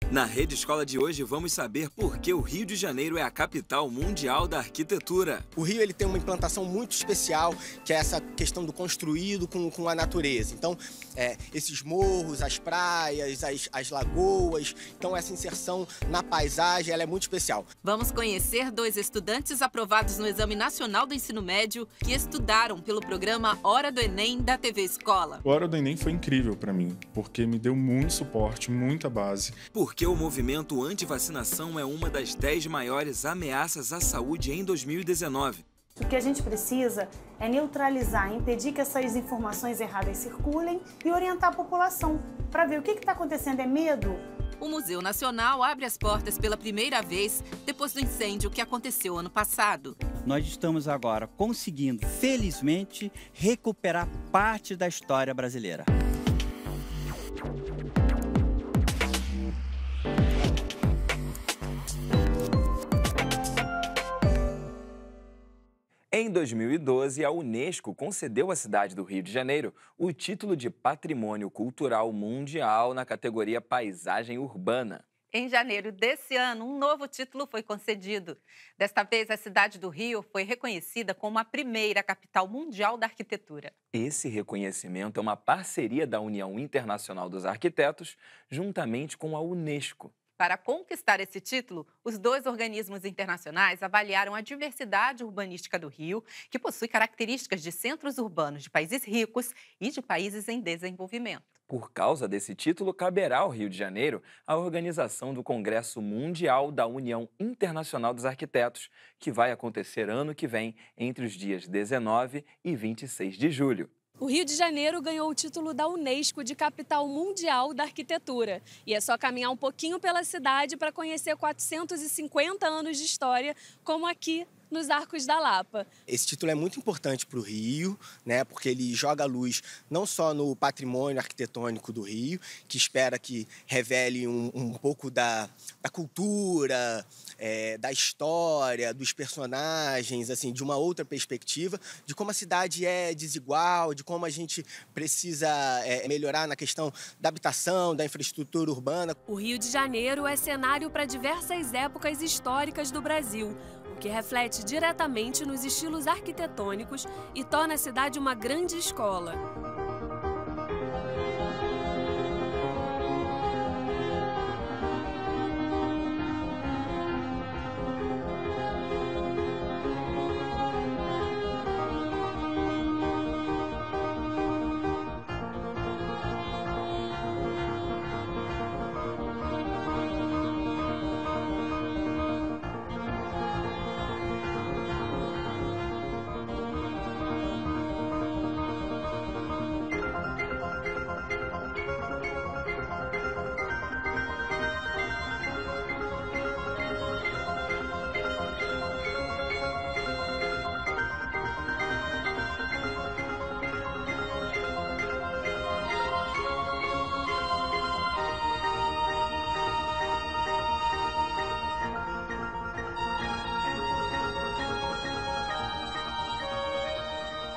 Na Rede Escola de hoje vamos saber por que o Rio de Janeiro é a capital mundial da arquitetura. O Rio ele tem uma implantação muito especial, que é essa questão do construído com a natureza. Então, esses morros, as praias, as lagoas, então essa inserção na paisagem ela é muito especial. Vamos conhecer dois estudantes aprovados no Exame Nacional do Ensino Médio que estudaram pelo programa Hora do Enem da TV Escola. A Hora do Enem foi incrível para mim, porque me deu muito suporte, muita base. Porque o movimento anti-vacinação é uma das 10 maiores ameaças à saúde em 2019. O que a gente precisa é neutralizar, impedir que essas informações erradas circulem e orientar a população para ver o que está acontecendo. É medo? O Museu Nacional abre as portas pela primeira vez depois do incêndio que aconteceu ano passado. Nós estamos agora conseguindo, felizmente, recuperar parte da história brasileira. Em 2012, a Unesco concedeu à cidade do Rio de Janeiro o título de Patrimônio Cultural Mundial na categoria Paisagem Urbana. Em janeiro desse ano, um novo título foi concedido. Desta vez, a cidade do Rio foi reconhecida como a primeira capital mundial da arquitetura. Esse reconhecimento é uma parceria da União Internacional dos Arquitetos, juntamente com a Unesco. Para conquistar esse título, os dois organismos internacionais avaliaram a diversidade urbanística do Rio, que possui características de centros urbanos de países ricos e de países em desenvolvimento. Por causa desse título, caberá ao Rio de Janeiro a organização do Congresso Mundial da União Internacional dos Arquitetos, que vai acontecer ano que vem, entre os dias 19 e 26 de julho. O Rio de Janeiro ganhou o título da Unesco de Capital Mundial da Arquitetura. E é só caminhar um pouquinho pela cidade para conhecer 450 anos de história, como aqui nos Arcos da Lapa. Esse título é muito importante para o Rio, né, porque ele joga a luz não só no patrimônio arquitetônico do Rio, que espera que revele um pouco da cultura, da história, dos personagens, assim, de uma outra perspectiva, de como a cidade é desigual, de como a gente precisa melhorar na questão da habitação, da infraestrutura urbana. O Rio de Janeiro é cenário para diversas épocas históricas do Brasil, o que reflete diretamente nos estilos arquitetônicos e torna a cidade uma grande escola.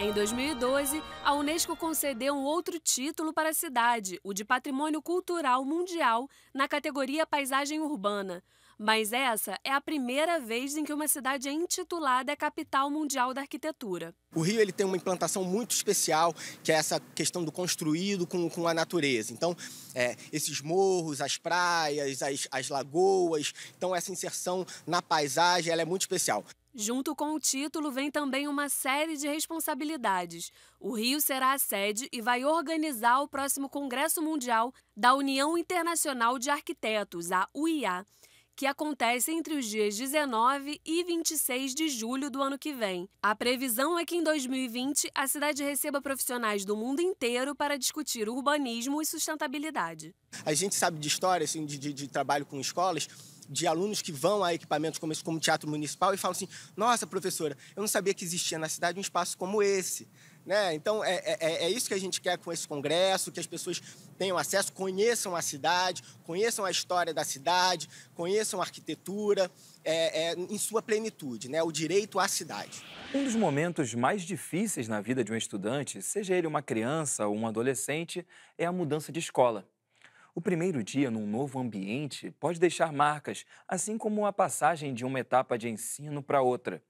Em 2012, a Unesco concedeu um outro título para a cidade, o de Patrimônio Cultural Mundial, na categoria Paisagem Urbana. Mas essa é a primeira vez em que uma cidade é intitulada Capital Mundial da Arquitetura. O Rio ele tem uma implantação muito especial, que é essa questão do construído com a natureza. Então, esses morros, as praias, as lagoas, então essa inserção na paisagem ela é muito especial. Junto com o título vem também uma série de responsabilidades. O Rio será a sede e vai organizar o próximo Congresso Mundial da União Internacional de Arquitetos, a UIA, que acontece entre os dias 19 e 26 de julho do ano que vem. A previsão é que em 2020 a cidade receba profissionais do mundo inteiro para discutir urbanismo e sustentabilidade. A gente sabe de história, assim, de trabalho com escolas, de alunos que vão a equipamentos como esse, como Teatro Municipal, e falam assim: nossa, professora, eu não sabia que existia na cidade um espaço como esse. Né? Então, é isso que a gente quer com esse congresso, que as pessoas tenham acesso, conheçam a cidade, conheçam a história da cidade, conheçam a arquitetura em sua plenitude, né? O direito à cidade. Um dos momentos mais difíceis na vida de um estudante, seja ele uma criança ou um adolescente, é a mudança de escola. O O primeiro dia num novo ambiente pode deixar marcas, assim como a passagem de uma etapa de ensino para outra.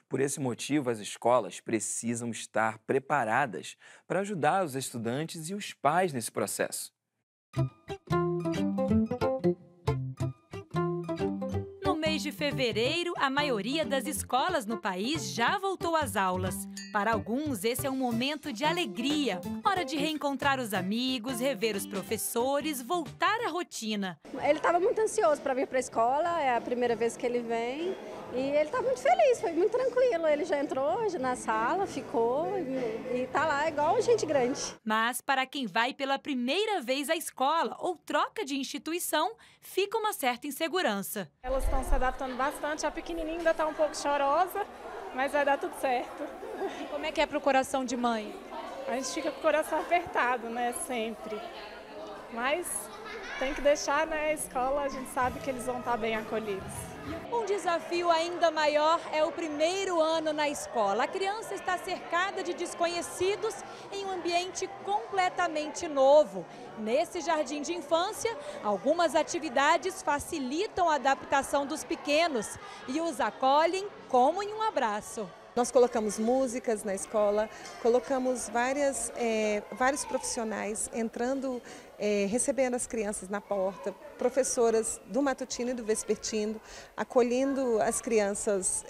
Por esse motivo, as escolas precisam estar preparadas para ajudar os estudantes e os pais nesse processo. No mês de fevereiro, a maioria das escolas no país já voltou às aulas. Para alguns, esse é um momento de alegria. Hora de reencontrar os amigos, rever os professores, voltar à rotina. Ele estava muito ansioso para vir para a escola, é a primeira vez que ele vem. E ele está muito feliz, foi muito tranquilo. Ele já entrou na sala, ficou e está lá igual gente grande. Mas para quem vai pela primeira vez à escola ou troca de instituição, fica uma certa insegurança. Elas estão se adaptando bastante, a pequenininha ainda está um pouco chorosa, mas vai dar tudo certo. E como é que é para o coração de mãe? A gente fica com o coração apertado, né, sempre. Mas tem que deixar, né, a escola, a gente sabe que eles vão estar bem acolhidos. Um desafio ainda maior é o primeiro ano na escola. A criança está cercada de desconhecidos em um ambiente completamente novo. Nesse jardim de infância, algumas atividades facilitam a adaptação dos pequenos e os acolhem como em um abraço. Nós colocamos músicas na escola, colocamos vários profissionais entrando, recebendo as crianças na porta, professoras do matutino e do vespertino, acolhendo as crianças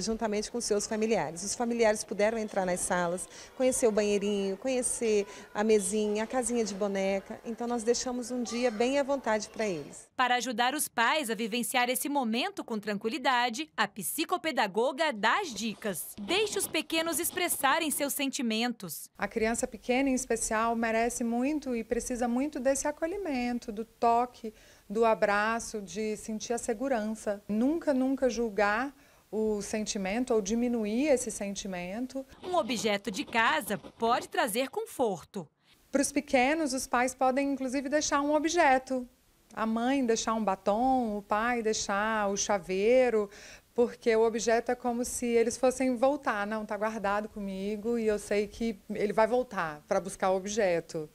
juntamente com seus familiares. Os familiares puderam entrar nas salas, conhecer o banheirinho, conhecer a mesinha, a casinha de boneca. Então nós deixamos um dia bem à vontade para eles. Para ajudar os pais a vivenciar esse momento com tranquilidade, a psicopedagoga dá as dicas. Deixe os pequenos expressarem seus sentimentos. A criança pequena, em especial, merece muito e precisa muito desse acolhimento, do toque, do abraço, de sentir a segurança. Nunca julgar o sentimento ou diminuir esse sentimento. Um objeto de casa pode trazer conforto. Para os pequenos, os pais podem, inclusive, deixar um objeto. A mãe deixar um batom, o pai deixar o chaveiro, porque o objeto é como se eles fossem voltar. Não, está guardado comigo e eu sei que ele vai voltar para buscar o objeto.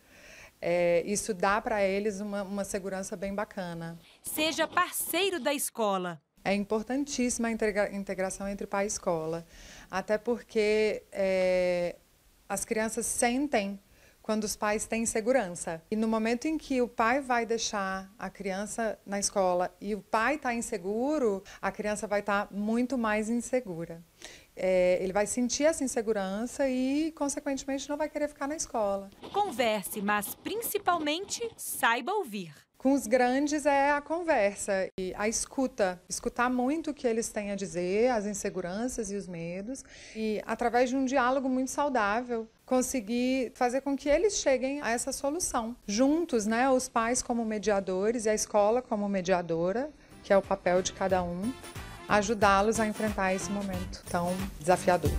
Isso dá para eles uma segurança bem bacana. Seja parceiro da escola. É importantíssima a integração entre pai e escola, até porque as crianças sentem quando os pais têm segurança. E no momento em que o pai vai deixar a criança na escola e o pai está inseguro, a criança vai estar muito mais insegura. Ele vai sentir essa insegurança e, consequentemente, não vai querer ficar na escola. Converse, mas principalmente saiba ouvir. Com os grandes é a conversa e a escuta. Escutar muito o que eles têm a dizer, as inseguranças e os medos. E, através de um diálogo muito saudável, conseguir fazer com que eles cheguem a essa solução. Juntos, né, os pais como mediadores e a escola como mediadora, que é o papel de cada um, ajudá-los a enfrentar esse momento tão desafiador.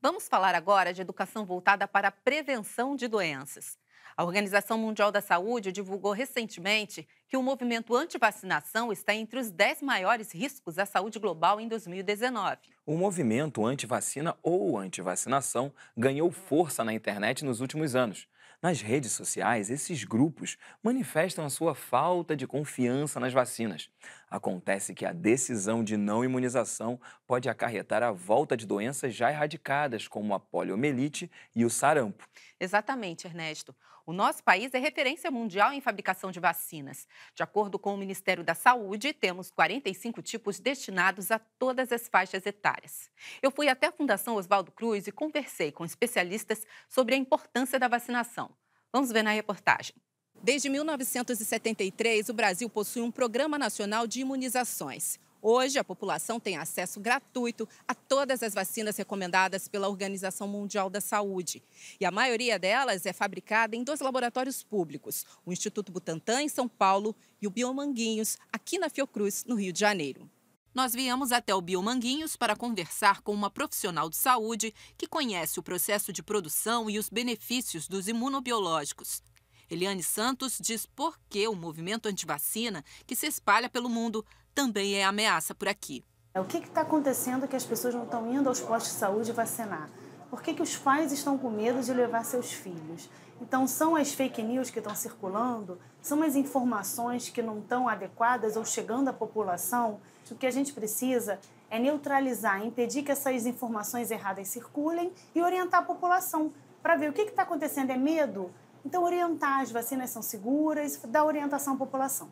Vamos falar agora de educação voltada para a prevenção de doenças. A Organização Mundial da Saúde divulgou recentemente que o movimento anti-vacinação está entre os 10 maiores riscos à saúde global em 2019. O movimento anti-vacina ou anti-vacinação ganhou força na internet nos últimos anos. Nas redes sociais, esses grupos manifestam a sua falta de confiança nas vacinas. Acontece que a decisão de não imunização pode acarretar a volta de doenças já erradicadas, como a poliomielite e o sarampo. Exatamente, Ernesto. O nosso país é referência mundial em fabricação de vacinas. De acordo com o Ministério da Saúde, temos 45 tipos destinados a todas as faixas etárias. Eu fui até a Fundação Oswaldo Cruz e conversei com especialistas sobre a importância da vacinação. Vamos ver na reportagem. Desde 1973, o Brasil possui um Programa Nacional de Imunizações. Hoje, a população tem acesso gratuito a todas as vacinas recomendadas pela Organização Mundial da Saúde. E a maioria delas é fabricada em 2 laboratórios públicos, o Instituto Butantan, em São Paulo, e o Biomanguinhos, aqui na Fiocruz, no Rio de Janeiro. Nós viemos até o Biomanguinhos para conversar com uma profissional de saúde que conhece o processo de produção e os benefícios dos imunobiológicos. Eliane Santos diz por que o movimento antivacina, que se espalha pelo mundo, também é ameaça por aqui. O que está acontecendo que as pessoas não estão indo aos postos de saúde vacinar? Por que os pais estão com medo de levar seus filhos? Então, são as fake news que estão circulando? São as informações que não estão adequadas ou chegando à população? O que a gente precisa é neutralizar, impedir que essas informações erradas circulem e orientar a população para ver o que está acontecendo. É medo? Então, orientar, as vacinas são seguras, dar orientação à população.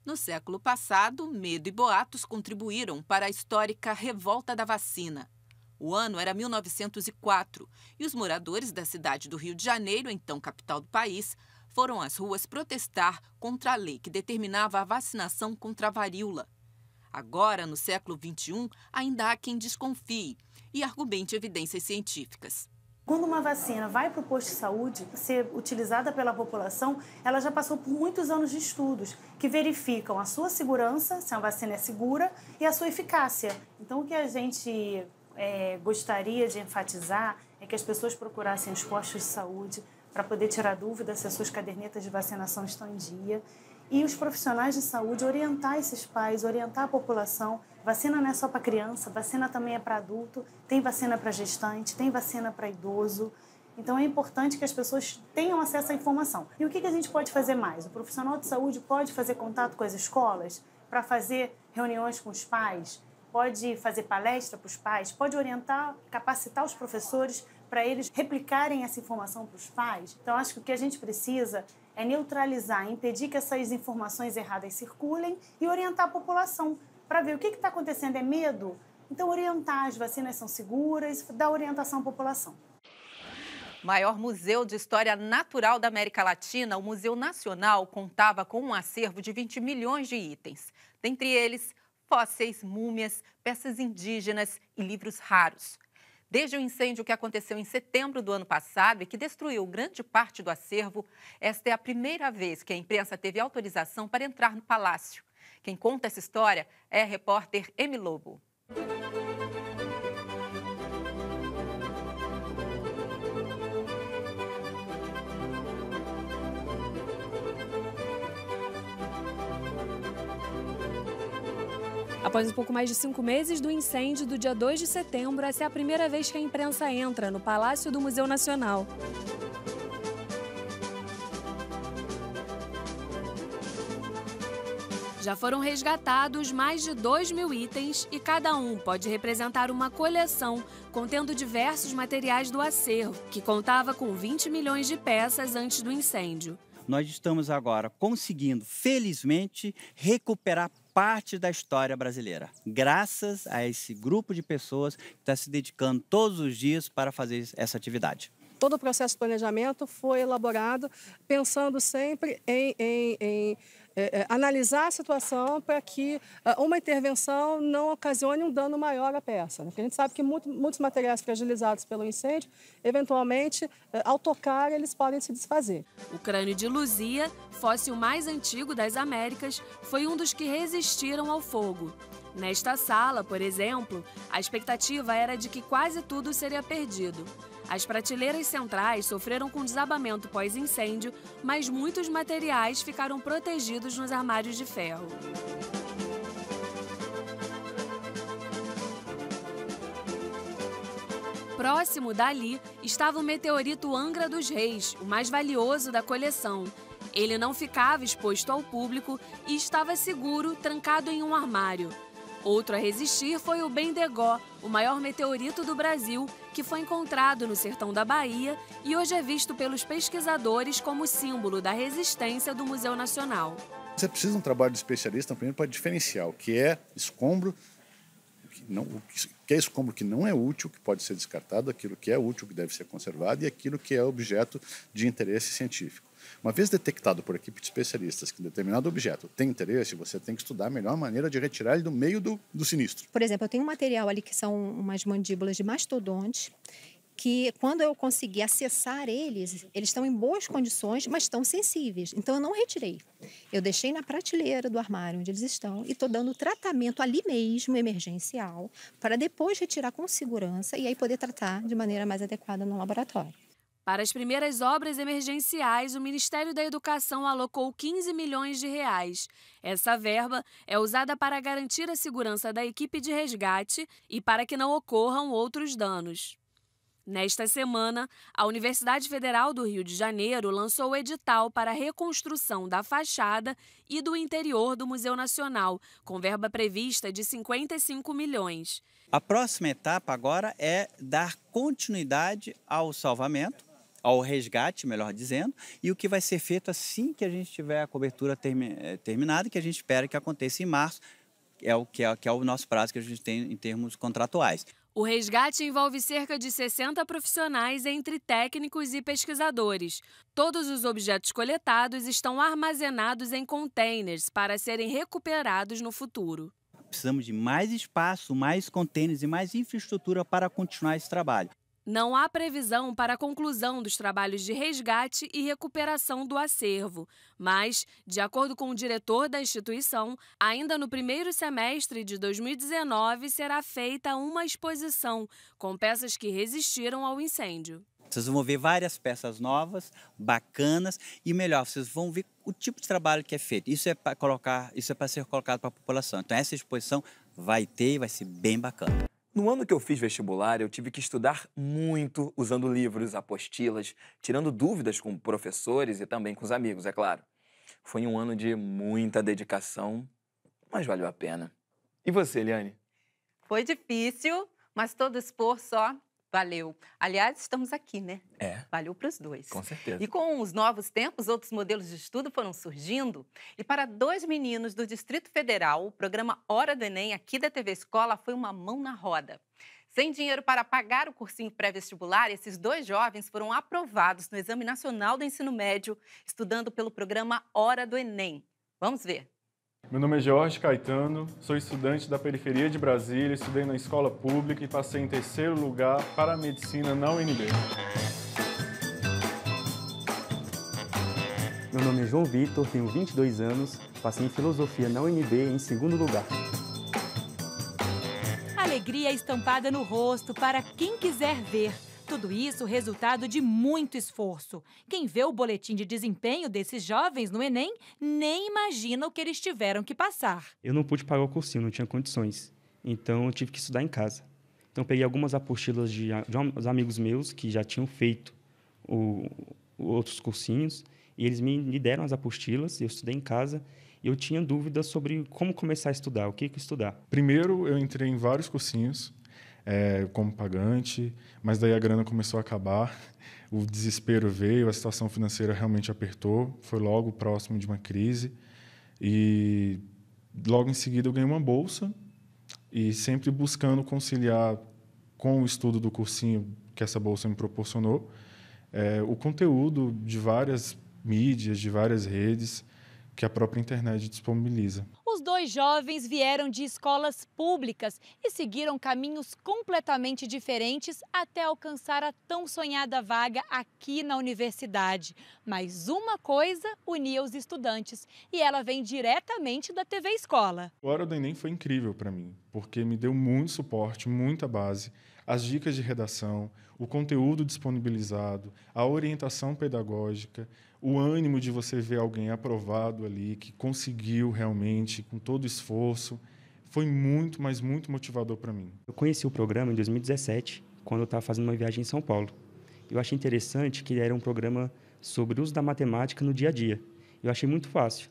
No século passado, medo e boatos contribuíram para a histórica revolta da vacina. O ano era 1904 e os moradores da cidade do Rio de Janeiro, então capital do país, foram às ruas protestar contra a lei que determinava a vacinação contra a varíola. Agora, no século XXI, ainda há quem desconfie e argumente evidências científicas. Quando uma vacina vai para o posto de saúde ser utilizada pela população, ela já passou por muitos anos de estudos que verificam a sua segurança, se a vacina é segura, e a sua eficácia. Então, o que a gente gostaria de enfatizar é que as pessoas procurassem os postos de saúde para poder tirar dúvida se as suas cadernetas de vacinação estão em dia. E os profissionais de saúde orientar esses pais, orientar a população. Vacina não é só para criança, vacina também é para adulto, tem vacina para gestante, tem vacina para idoso. Então é importante que as pessoas tenham acesso à informação. E o que a gente pode fazer mais? O profissional de saúde pode fazer contato com as escolas para fazer reuniões com os pais, pode fazer palestra para os pais, pode orientar, capacitar os professores para eles replicarem essa informação para os pais. Então acho que o que a gente precisa é neutralizar, impedir que essas informações erradas circulem e orientar a população para ver o que está acontecendo. É medo? Então, orientar, as vacinas são seguras, dar orientação à população. Maior museu de história natural da América Latina, o Museu Nacional contava com um acervo de 20 milhões de itens. Dentre eles, fósseis, múmias, peças indígenas e livros raros. Desde o incêndio que aconteceu em setembro do ano passado e que destruiu grande parte do acervo, esta é a primeira vez que a imprensa teve autorização para entrar no palácio. Quem conta essa história é a repórter Emi Lobo. Após um pouco mais de 5 meses do incêndio do dia 2 de setembro, essa é a primeira vez que a imprensa entra no Palácio do Museu Nacional. Já foram resgatados mais de 2.000 itens e cada um pode representar uma coleção contendo diversos materiais do acervo, que contava com 20 milhões de peças antes do incêndio. Nós estamos agora conseguindo, felizmente, recuperar parte da história brasileira, graças a esse grupo de pessoas que está se dedicando todos os dias para fazer essa atividade. Todo o processo de planejamento foi elaborado pensando sempre em analisar a situação para que uma intervenção não ocasione um dano maior à peça. Porque a gente sabe que muitos materiais fragilizados pelo incêndio, eventualmente, ao tocar, eles podem se desfazer. O crânio de Luzia, fóssil mais antigo das Américas, foi um dos que resistiram ao fogo. Nesta sala, por exemplo, a expectativa era de que quase tudo seria perdido. As prateleiras centrais sofreram com desabamento pós-incêndio, mas muitos materiais ficaram protegidos nos armários de ferro. Próximo dali estava o meteorito Angra dos Reis, o mais valioso da coleção. Ele não ficava exposto ao público e estava seguro, trancado em um armário. Outro a resistir foi o Bendegó, o maior meteorito do Brasil, que foi encontrado no sertão da Bahia e hoje é visto pelos pesquisadores como símbolo da resistência do Museu Nacional. Você precisa de um trabalho de especialista, primeiro, para diferenciar o que é escombro, o que é escombro que não é útil, que pode ser descartado, aquilo que é útil, que deve ser conservado, e aquilo que é objeto de interesse científico. Uma vez detectado por equipe de especialistas que um determinado objeto tem interesse, você tem que estudar a melhor maneira de retirar ele do meio do sinistro. Por exemplo, eu tenho um material ali que são umas mandíbulas de mastodonte, que quando eu consegui acessar eles estão em boas condições, mas estão sensíveis. Então, eu não retirei. Eu deixei na prateleira do armário onde eles estão e estou dando tratamento ali mesmo, emergencial, para depois retirar com segurança e aí poder tratar de maneira mais adequada no laboratório. Para as primeiras obras emergenciais, o Ministério da Educação alocou 15 milhões de reais. Essa verba é usada para garantir a segurança da equipe de resgate e para que não ocorram outros danos. Nesta semana, a Universidade Federal do Rio de Janeiro lançou o edital para a reconstrução da fachada e do interior do Museu Nacional, com verba prevista de 55 milhões. A próxima etapa agora é dar continuidade ao salvamento, ao resgate, melhor dizendo, e o que vai ser feito assim que a gente tiver a cobertura terminada, que a gente espera que aconteça em março, que é o nosso prazo que a gente tem em termos contratuais. O resgate envolve cerca de 60 profissionais, entre técnicos e pesquisadores. Todos os objetos coletados estão armazenados em containers para serem recuperados no futuro. Precisamos de mais espaço, mais containers e mais infraestrutura para continuar esse trabalho. Não há previsão para a conclusão dos trabalhos de resgate e recuperação do acervo, mas, de acordo com o diretor da instituição, ainda no primeiro semestre de 2019 será feita uma exposição com peças que resistiram ao incêndio. Vocês vão ver várias peças novas, bacanas e melhor, vocês vão ver o tipo de trabalho que é feito. Isso é para ser colocado para a população. Então essa exposição vai ter e vai ser bem bacana. No ano que eu fiz vestibular, eu tive que estudar muito usando livros, apostilas, tirando dúvidas com professores e também com os amigos, é claro. Foi um ano de muita dedicação, mas valeu a pena. E você, Eliane? Foi difícil, mas todo esforço, ó, valeu. Aliás, estamos aqui, né? Valeu para os dois. Com certeza. E com os novos tempos, outros modelos de estudo foram surgindo. E para 2 meninos do Distrito Federal, o programa Hora do Enem, aqui da TV Escola, foi uma mão na roda. Sem dinheiro para pagar o cursinho pré-vestibular, esses 2 jovens foram aprovados no Exame Nacional do Ensino Médio, estudando pelo programa Hora do Enem. Vamos ver. Meu nome é Jorge Caetano, sou estudante da periferia de Brasília, estudei na escola pública e passei em 3º lugar para a medicina na UNB. Meu nome é João Vitor, tenho 22 anos, passei em filosofia na UNB em 2º lugar. Alegria estampada no rosto para quem quiser ver. Tudo isso resultado de muito esforço. Quem vê o boletim de desempenho desses jovens no Enem nem imagina o que eles tiveram que passar. Eu não pude pagar o cursinho, não tinha condições. Então eu tive que estudar em casa. Então peguei algumas apostilas de uns amigos meus que já tinham feito outros cursinhos e eles me deram as apostilas, eu estudei em casa e eu tinha dúvidas sobre como começar a estudar, o que estudar. Primeiro eu entrei em vários cursinhos, como pagante, mas daí a grana começou a acabar, o desespero veio, a situação financeira realmente apertou, foi logo próximo de uma crise e logo em seguida eu ganhei uma bolsa e sempre buscando conciliar com o estudo do cursinho que essa bolsa me proporcionou, o conteúdo de várias mídias, de várias redes que a própria internet disponibiliza. Os 2 jovens vieram de escolas públicas e seguiram caminhos completamente diferentes até alcançar a tão sonhada vaga aqui na universidade. Mas uma coisa unia os estudantes e ela vem diretamente da TV Escola. A Hora do Enem foi incrível para mim, porque me deu muito suporte, muita base, as dicas de redação, o conteúdo disponibilizado, a orientação pedagógica, o ânimo de você ver alguém aprovado ali, que conseguiu realmente, com todo o esforço, foi muito, mas muito motivador para mim. Eu conheci o programa em 2017, quando eu estava fazendo uma viagem em São Paulo. Eu achei interessante que era um programa sobre o uso da matemática no dia a dia. Eu achei muito fácil,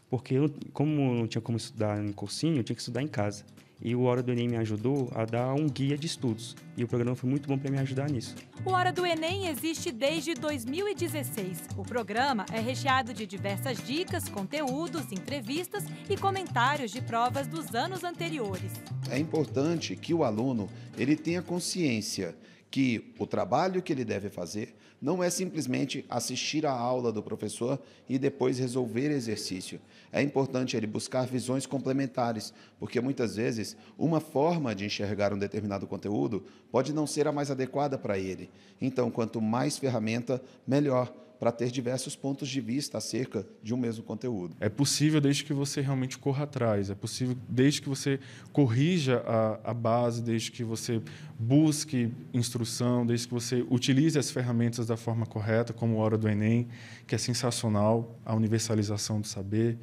porque como eu não tinha como estudar em cursinho, eu tinha que estudar em casa. E o Hora do Enem me ajudou a dar um guia de estudos. E o programa foi muito bom para me ajudar nisso. O Hora do Enem existe desde 2016. O programa é recheado de diversas dicas, conteúdos, entrevistas e comentários de provas dos anos anteriores. É importante que o aluno ele tenha consciência que o trabalho que ele deve fazer não é simplesmente assistir à aula do professor e depois resolver exercício. É importante ele buscar visões complementares, porque muitas vezes uma forma de enxergar um determinado conteúdo pode não ser a mais adequada para ele. Então, quanto mais ferramenta, melhor, para ter diversos pontos de vista acerca de um mesmo conteúdo. É possível desde que você realmente corra atrás, é possível desde que você corrija a base, desde que você busque instrução, desde que você utilize as ferramentas da forma correta, como a Hora do Enem, que é sensacional, a universalização do saber.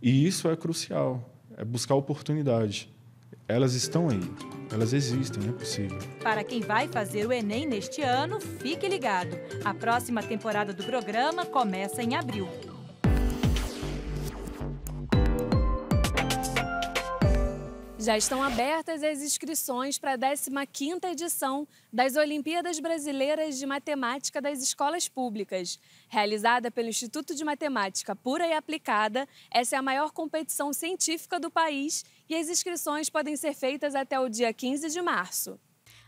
E isso é crucial, é buscar oportunidade. Elas estão aí, elas existem, é possível. Para quem vai fazer o Enem neste ano, fique ligado. A próxima temporada do programa começa em abril. Já estão abertas as inscrições para a 15ª edição das Olimpíadas Brasileiras de Matemática das Escolas Públicas. Realizada pelo Instituto de Matemática Pura e Aplicada, essa é a maior competição científica do país e as inscrições podem ser feitas até o dia 15 de março.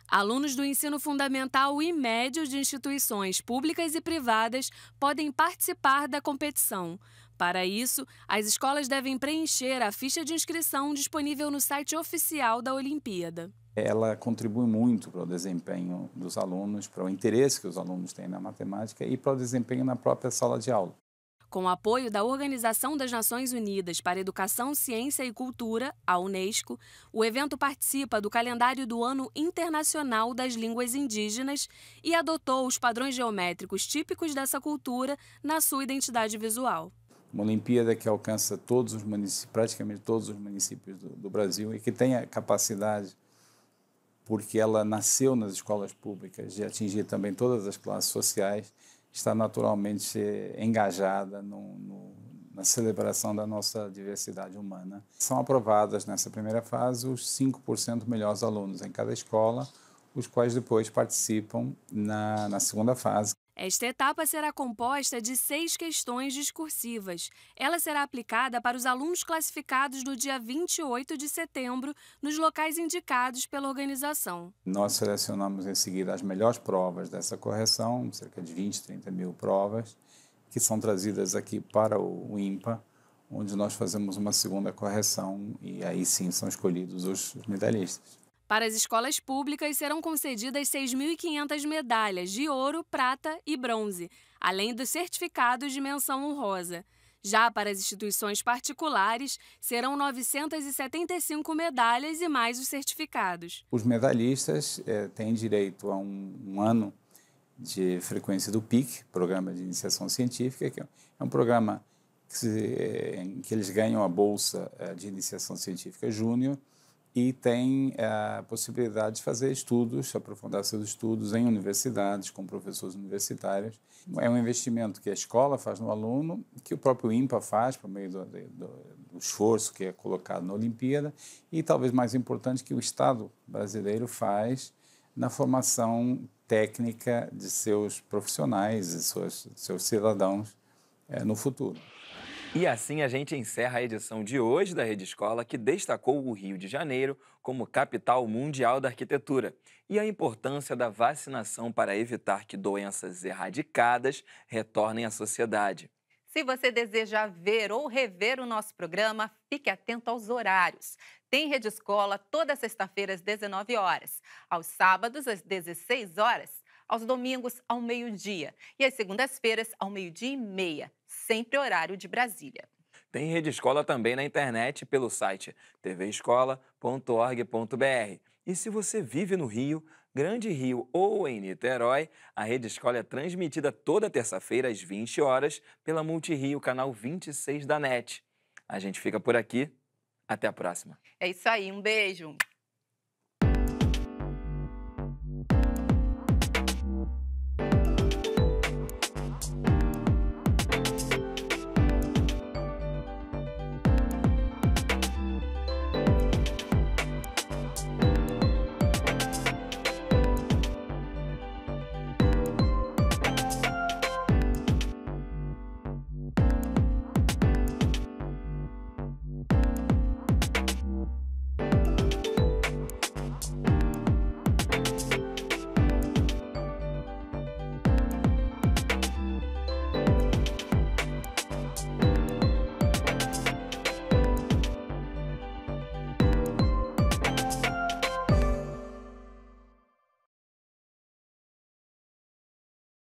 Alunos do ensino fundamental e médio de instituições públicas e privadas podem participar da competição. Para isso, as escolas devem preencher a ficha de inscrição disponível no site oficial da Olimpíada. Ela contribui muito para o desempenho dos alunos, para o interesse que os alunos têm na matemática e para o desempenho na própria sala de aula. Com o apoio da Organização das Nações Unidas para Educação, Ciência e Cultura, a Unesco, o evento participa do calendário do Ano Internacional das Línguas Indígenas e adotou os padrões geométricos típicos dessa cultura na sua identidade visual. Uma Olimpíada que alcança todos os municípios, praticamente todos os municípios do Brasil e que tem a capacidade, porque ela nasceu nas escolas públicas, de atingir também todas as classes sociais, está naturalmente engajada na celebração da nossa diversidade humana. São aprovadas nessa primeira fase os 5% melhores alunos em cada escola, os quais depois participam na segunda fase. Esta etapa será composta de 6 questões discursivas. Ela será aplicada para os alunos classificados no dia 28 de setembro, nos locais indicados pela organização. Nós selecionamos em seguida as melhores provas dessa correção, cerca de 20, 30 mil provas, que são trazidas aqui para o INPA, onde nós fazemos uma segunda correção e aí sim são escolhidos os medalhistas. Para as escolas públicas serão concedidas 6.500 medalhas de ouro, prata e bronze, além dos certificados de menção honrosa. Já para as instituições particulares, serão 975 medalhas e mais os certificados. Os medalhistas têm direito a um ano de frequência do PIC, Programa de Iniciação Científica, que é um programa em que eles ganham a Bolsa de Iniciação Científica Júnior, e tem a possibilidade de fazer estudos, aprofundar seus estudos em universidades, com professores universitários. É um investimento que a escola faz no aluno, que o próprio INPA faz por meio do esforço que é colocado na Olimpíada e, talvez mais importante, que o Estado brasileiro faz na formação técnica de seus profissionais e seus cidadãos no futuro. E assim a gente encerra a edição de hoje da Rede Escola, que destacou o Rio de Janeiro como capital mundial da arquitetura e a importância da vacinação para evitar que doenças erradicadas retornem à sociedade. Se você deseja ver ou rever o nosso programa, fique atento aos horários. Tem Rede Escola toda sexta-feira às 19 horas, aos sábados às 16 horas, aos domingos ao meio-dia e às segundas-feiras ao 12h30, sempre horário de Brasília. Tem Rede Escola também na internet pelo site tvescola.org.br. E se você vive no Rio, Grande Rio ou em Niterói, a Rede Escola é transmitida toda terça-feira às 20 horas pela Multirio, canal 26 da NET. A gente fica por aqui. Até a próxima. É isso aí, um beijo.